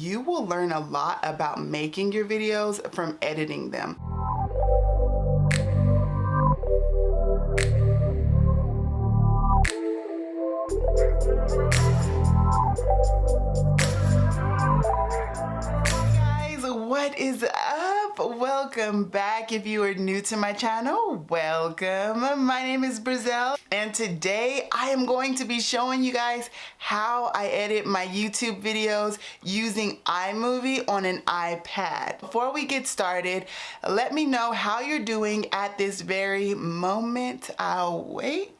you will learn a lot about making your videos from editing them. What is up? Welcome back. If you are new to my channel, welcome. My name is Briszell, and today I am going to be showing you guys how I edit my YouTube videos using iMovie on an iPad. Before we get started, let me know how you're doing at this very moment. I'll wait.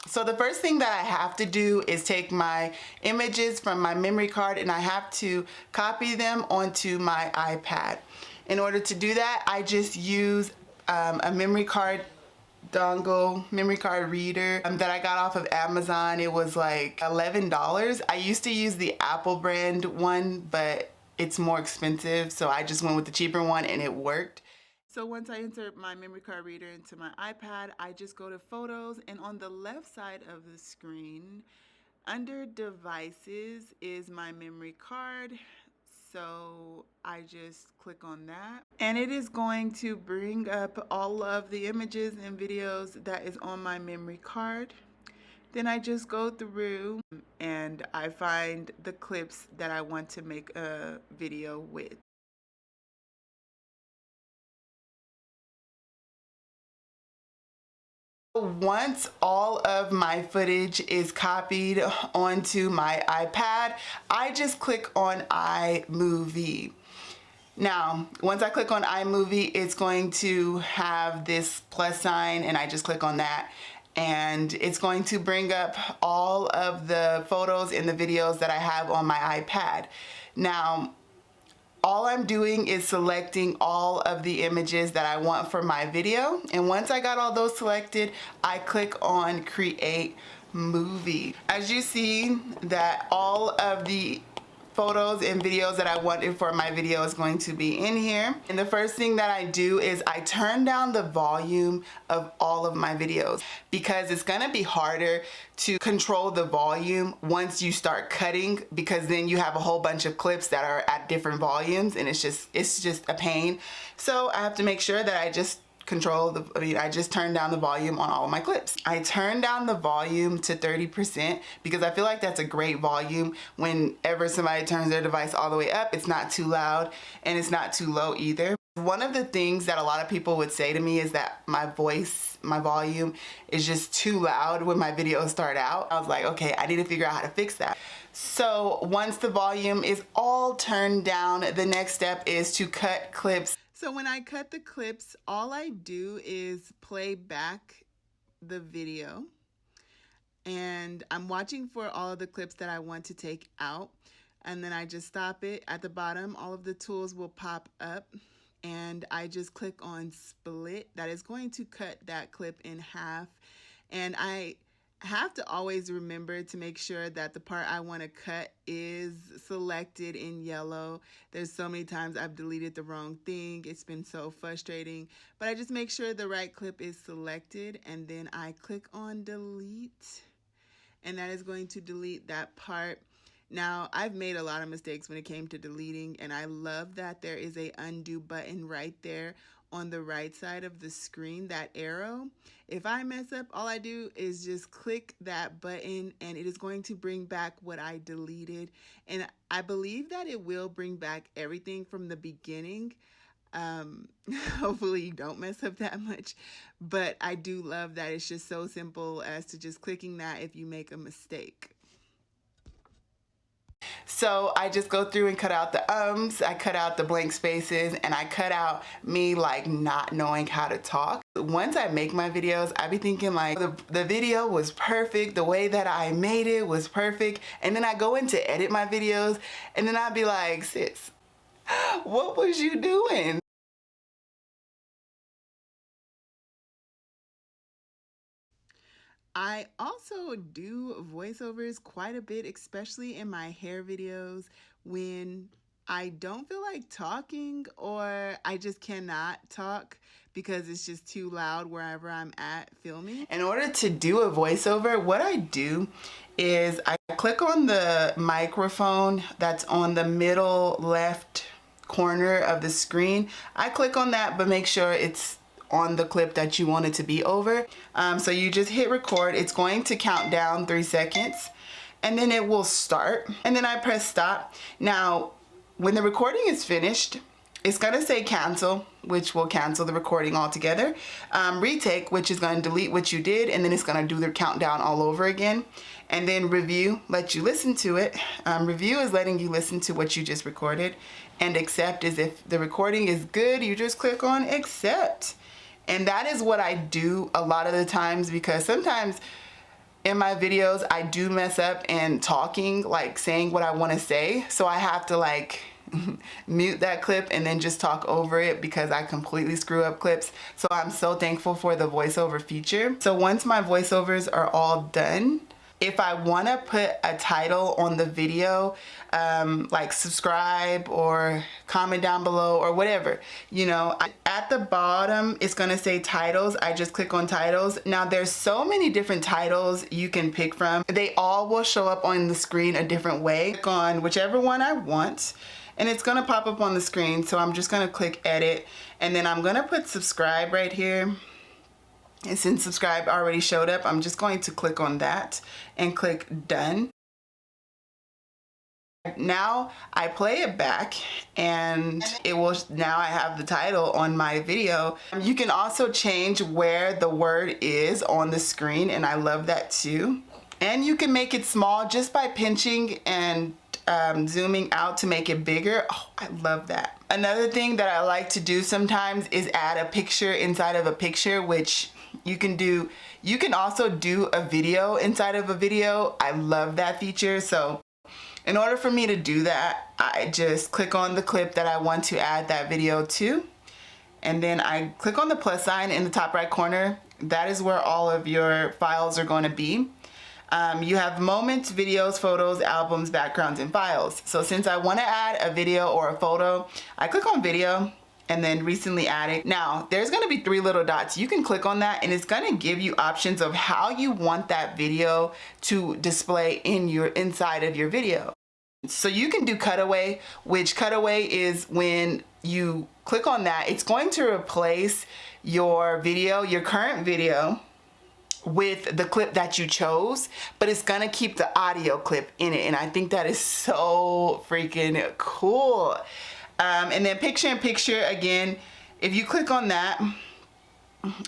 So the first thing that I have to do is take my images from my memory card and I have to copy them onto my iPad. In order to do that, I just use a memory card dongle, memory card reader that I got off of Amazon. It was like $11. I used to use the Apple brand one, but it's more expensive, so I just went with the cheaper one and it worked. So once I insert my memory card reader into my iPad, I just go to Photos, and on the left side of the screen, under Devices is my memory card. So I just click on that, and it is going to bring up all of the images and videos that is on my memory card. Then I just go through and I find the clips that I want to make a video with. Once all of my footage is copied onto my iPad, I just click on iMovie. Now, once I click on iMovie, it's going to have this plus sign, and I just click on that, and it's going to bring up all of the photos and the videos that I have on my iPad. Now, all I'm doing is selecting all of the images that I want for my video. And once I got all those selected, I click on Create Movie. As you see, that all of the photos and videos that I wanted for my video is going to be in here. And the first thing that I do is I turn down the volume of all of my videos, because it's gonna be harder to control the volume once you start cutting, because then you have a whole bunch of clips that are at different volumes and it's just a pain. So I have to make sure that I just I just turn down the volume on all of my clips. I turn down the volume to 30% because I feel like that's a great volume. Whenever somebody turns their device all the way up, it's not too loud and it's not too low either. One of the things that a lot of people would say to me is that my volume is just too loud when my videos start out. I was like, okay, I need to figure out how to fix that. So once the volume is all turned down, the next step is to cut clips. So when I cut the clips, all I do is play back the video, and I'm watching for all of the clips that I want to take out, and then I just stop it. At the bottom, all of the tools will pop up, and I just click on split. That is going to cut that clip in half, and I have to always remember to make sure that the part I want to cut is selected in yellow. There's so many times I've deleted the wrong thing. It's been so frustrating, but I just make sure the right clip is selected, and then I click on delete, and that is going to delete that part. Now, I've made a lot of mistakes when it came to deleting, and I love that there is a undo button right there on the right side of the screen, that arrow. If I mess up, all I do is just click that button and it is going to bring back what I deleted. And I believe that it will bring back everything from the beginning. Hopefully you don't mess up that much, but I do love that it's just so simple as to just clicking that if you make a mistake. So I just go through and cut out the I cut out the blank spaces, and I cut out me like not knowing how to talk. Once I make my videos, I be thinking like the video was perfect, the way that I made it was perfect, and then I go in to edit my videos, and then I'd be like, sis, what was you doing? I also do voiceovers quite a bit, especially in my hair videos when I don't feel like talking or I just cannot talk, because it's just too loud wherever I'm at filming. In order to do a voiceover, what I do is I click on the microphone that's on the middle left corner of the screen. I click on that, but make sure it's on the clip that you want it to be over. So you just hit record. It's going to count down 3 seconds and then it will start. And then I press stop. Now, when the recording is finished, it's gonna say cancel, which will cancel the recording altogether. Retake, which is gonna delete what you did, and then it's gonna do the countdown all over again. And then review, let you listen to it. Review is letting you listen to what you just recorded. And accept is if the recording is good, you just click on accept. And that is what I do a lot of the times, because sometimes in my videos, I do mess up in talking, like saying what I wanna say. So I have to like mute that clip and then just talk over it because I completely screw up clips. So I'm so thankful for the voiceover feature. So once my voiceovers are all done, if I want to put a title on the video, like subscribe or comment down below or whatever, you know, at the bottom it's going to say titles. I just click on titles. Now there's so many different titles you can pick from. They all will show up on the screen a different way. Click on whichever one I want and it's going to pop up on the screen. So I'm just going to click edit and then I'm going to put subscribe right here. And since subscribe already showed up, I'm just going to click on that and click done. Now I play it back and it will, now I have the title on my video. You can also change where the word is on the screen, and I love that too. And you can make it small just by pinching and zooming out to make it bigger. Oh, I love that. Another thing that I like to do sometimes is add a picture inside of a picture, which you can do. You can also do a video inside of a video. I love that feature. So in order for me to do that, I just click on the clip that I want to add that video to. And then I click on the plus sign in the top right corner. That is where all of your files are going to be. You have moments, videos, photos, albums, backgrounds, and files. So since I want to add a video or a photo, I click on video and then recently added. Now there's going to be 3 little dots. You can click on that and it's going to give you options of how you want that video to display in your inside of your video. So you can do cutaway, which cutaway is when you click on that, it's going to replace your video, your current video, with the clip that you chose, but it's gonna keep the audio clip in it. And I think that is so freaking cool. And then picture in picture, again, if you click on that,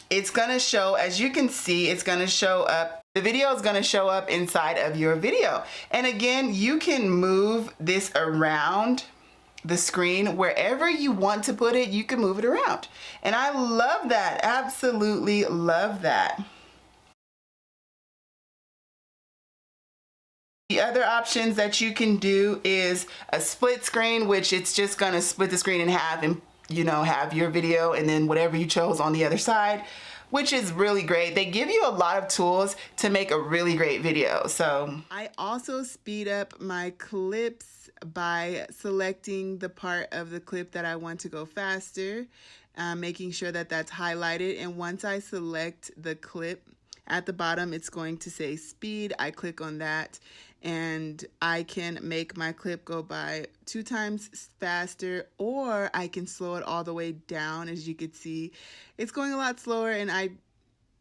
it's gonna show, as you can see, it's gonna show up, the video is gonna show up inside of your video. And again, you can move this around the screen wherever you want to put it, you can move it around. And I love that, absolutely love that. The other options that you can do is a split screen, which it's just gonna split the screen in half and, you know, have your video and then whatever you chose on the other side, which is really great. They give you a lot of tools to make a really great video. So I also speed up my clips by selecting the part of the clip that I want to go faster, making sure that that's highlighted. And once I select the clip, at the bottom it's going to say speed. I click on that and I can make my clip go by 2 times faster, or I can slow it all the way down. As you can see, it's going a lot slower and I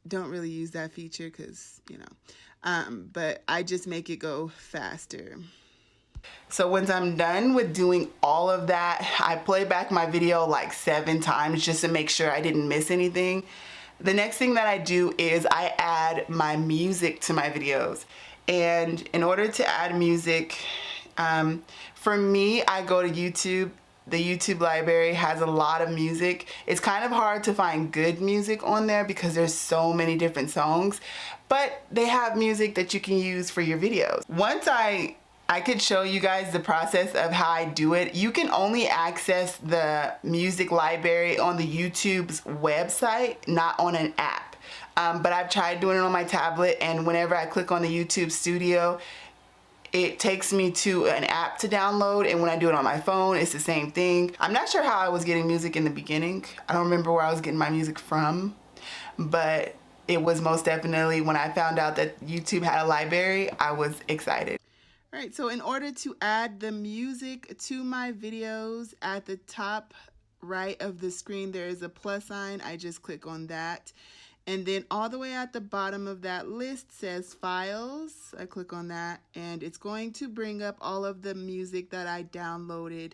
don't really use that feature because, you know, but I just make it go faster. So once I'm done with doing all of that, I play back my video like 7 times just to make sure I didn't miss anything. The next thing that I do is I add my music to my videos. And in order to add music, for me, I go to YouTube. The YouTube library has a lot of music. It's kind of hard to find good music on there because there's so many different songs, but they have music that you can use for your videos. Once I could show you guys the process of how I do it. You can only access the music library on the YouTube's website, not on an app. But I've tried doing it on my tablet, and whenever I click on the YouTube studio, it takes me to an app to download, and when I do it on my phone, it's the same thing. I'm not sure how I was getting music in the beginning. I don't remember where I was getting my music from, but it was most definitely when I found out that YouTube had a library, I was excited. All right, so in order to add the music to my videos, at the top right of the screen, there is a plus sign. I just click on that. And then all the way at the bottom of that list says files. I click on that, and it's going to bring up all of the music that I downloaded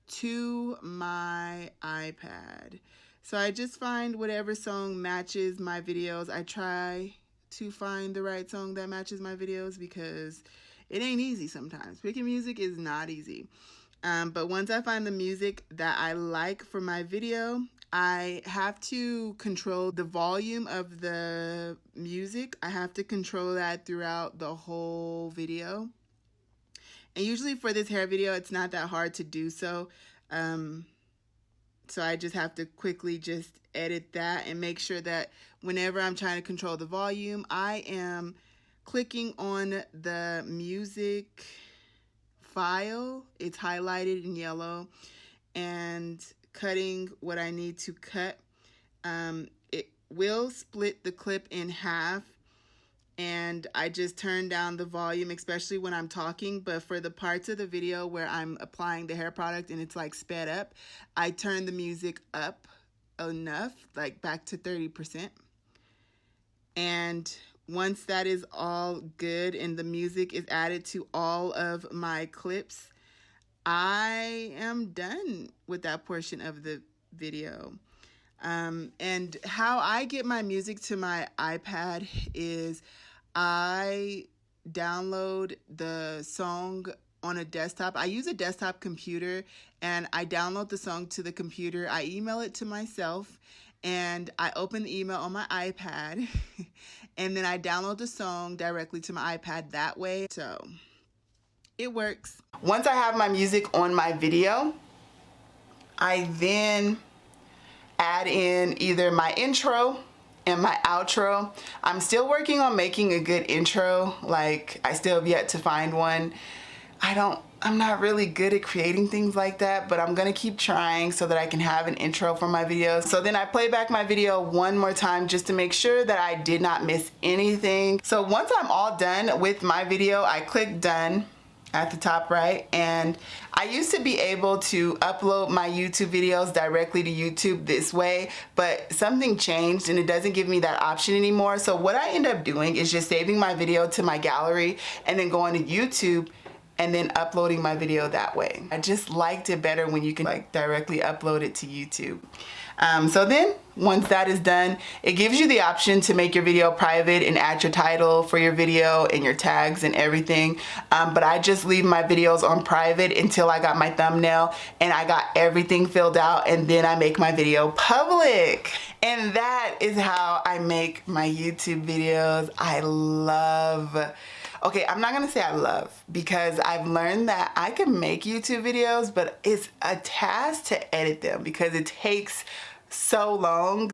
to my iPad. So I just find whatever song matches my videos. I try to find the right song that matches my videos because it ain't easy sometimes. Picking music is not easy. But once I find the music that I like for my video, I have to control the volume of the music. I have to control that throughout the whole video. And usually for this hair video, it's not that hard to do so. So I just have to quickly just edit that and make sure that whenever I'm trying to control the volume, I am clicking on the music file. It's highlighted in yellow, and cutting what I need to cut. It will split the clip in half, and I just turn down the volume, especially when I'm talking. But for the parts of the video where I'm applying the hair product and it's like sped up, I turn the music up enough, like back to 30%. And once that is all good and the music is added to all of my clips, I am done with that portion of the video. And how I get my music to my iPad is I download the song on a desktop. I use a desktop computer, and I download the song to the computer. I email it to myself, and I open the email on my iPad, and then I download the song directly to my iPad that way. So it works. Once I have my music on my video, I then add in either my intro and my outro. I'm still working on making a good intro. Like, I still have yet to find one. I'm not really good at creating things like that, but I'm gonna keep trying so that I can have an intro for my videos. So then I play back my video one more time just to make sure that I did not miss anything. So once I'm all done with my video, I click done at the top right, and I used to be able to upload my YouTube videos directly to YouTube this way, but something changed and it doesn't give me that option anymore. So what I end up doing is just saving my video to my gallery and then going to YouTube and then uploading my video that way. I just liked it better when you can like directly upload it to YouTube. So then once that is done, it gives you the option to make your video private and add your title for your video and your tags and everything. But I just leave my videos on private until I got my thumbnail and I got everything filled out, and then I make my video public. And that is how I make my YouTube videos. Okay, I'm not gonna say I love, because I've learned that I can make YouTube videos, but it's a task to edit them because it takes so long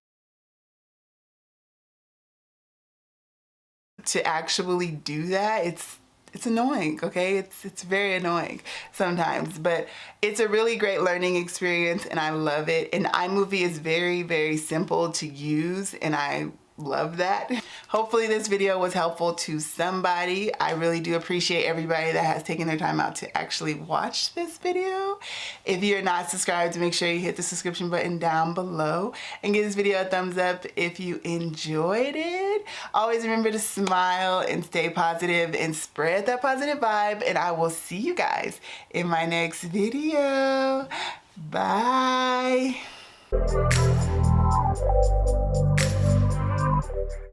to actually do that. It's annoying, okay? It's very annoying sometimes, but it's a really great learning experience and I love it. And iMovie is very, very simple to use, and I love that. Hopefully this video was helpful to somebody. I really do appreciate everybody that has taken their time out to actually watch this video. If you're not subscribed, make sure you hit the subscription button down below and give this video a thumbs up if you enjoyed it. Always remember to smile and stay positive and spread that positive vibe, and I will see you guys in my next video. Bye.